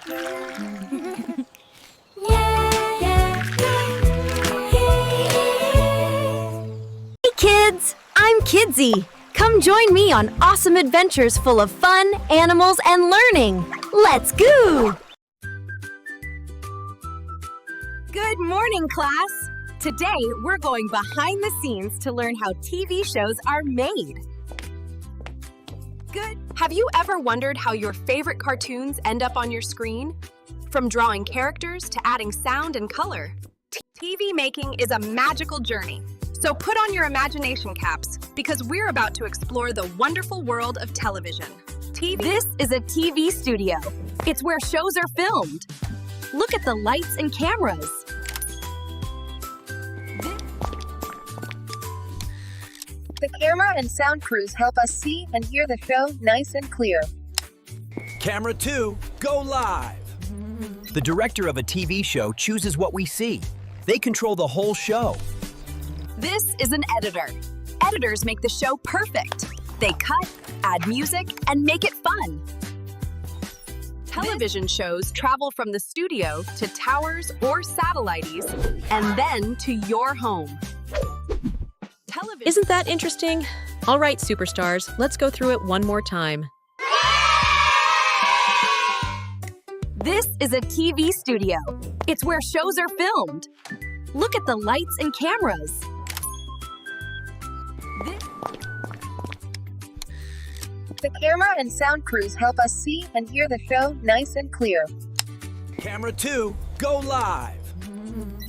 Hey kids, I'm Kidzzy. Come join me on awesome adventures full of fun, animals, and learning. Let's go! Good morning, class! Today, we're going behind the scenes to learn how TV shows are made. Good. Have you ever wondered how your favorite cartoons end up on your screen? From drawing characters to adding sound and color, TV making is a magical journey. So put on your imagination caps, because we're about to explore the wonderful world of television. This is a TV studio. It's where shows are filmed. Look at the lights and cameras. The camera and sound crews help us see and hear the show nice and clear. Camera 2, go live! The director of a TV show chooses what we see. They control the whole show. This is an editor. Editors make the show perfect. They cut, add music, and make it fun. Television shows travel from the studio to towers or satellites, and then to your home. Isn't that interesting? All right, superstars, let's go through it one more time. This is a TV studio. It's where shows are filmed. Look at the lights and cameras. The camera and sound crews help us see and hear the show nice and clear. Camera 2, go live!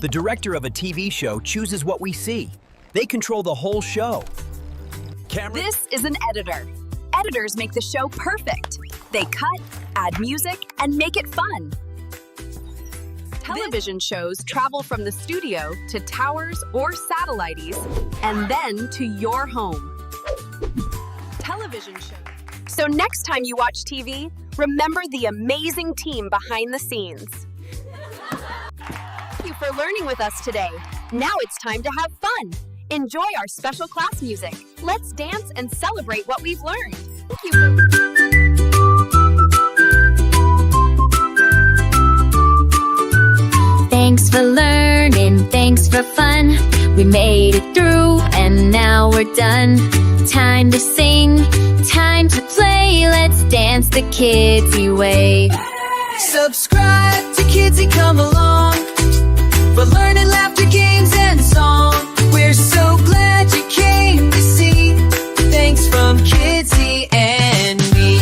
The director of a TV show chooses what we see. They control the whole show. This is an editor. Editors make the show perfect. They cut, add music, and make it fun. Television shows travel from the studio to towers or satellites, and then to your home. Television shows. So next time you watch TV, remember the amazing team behind the scenes. Thank you for learning with us today. Now it's time to have fun. Enjoy our special class music. Let's dance and celebrate what we've learned. Thank you for... Thanks for learning, thanks for fun. We made it through and now we're done. Time to sing, time to play. Let's dance the Kidzzy way. Subscribe to Kidzzy, come along for learning, laughter, games, and song. We're so glad you came to see. Thanks from Kidzzy and me.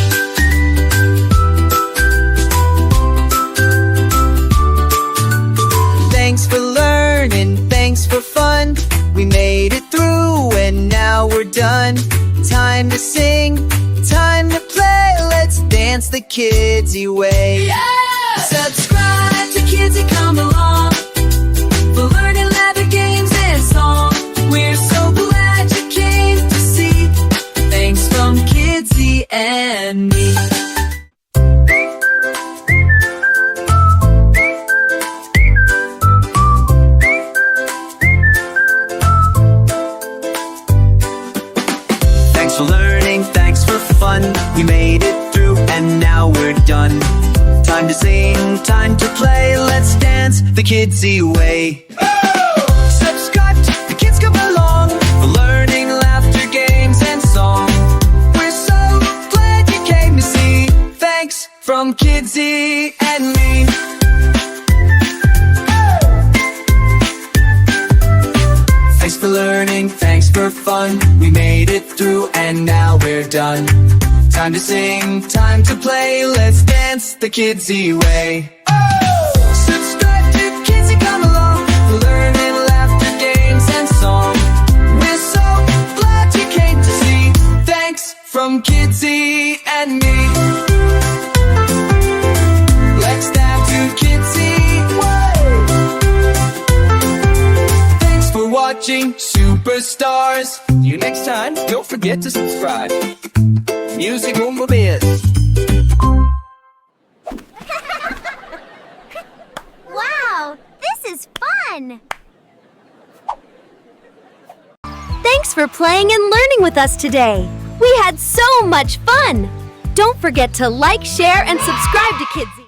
Thanks for learning, thanks for fun. We made it through and now we're done. Time to sing, time to play. Let's dance the Kidzzy way. Yeah! Subscribe to Kidzzy, come along for learning, laughter, games, and song. We're so glad you came to see. Thanks from Kidzzy and me. Thanks for learning, thanks for fun. We made it through and now we're done. Time to sing, time to play. Let's dance the Kidzzy way. Subscribe to the kids, come along for learning, laughter, games, and song. We're so glad you came to see. Thanks from Kidzzy and me. Thanks for learning, thanks for fun. We made it through and now we're done. Time to sing, time to play. Let's dance the Kidzzy way. Subscribe to Kidzzy, come along for learning, laughter, games, and song. We're so glad you came to see. Thanks from Kidzzy and me. Let's dance to Kidzzy way. Thanks for watching, superstars. See you next time. Don't forget to subscribe. Music on my bed. Wow, this is fun! Thanks for playing and learning with us today. We had so much fun! Don't forget to like, share, and subscribe to Kidzzy.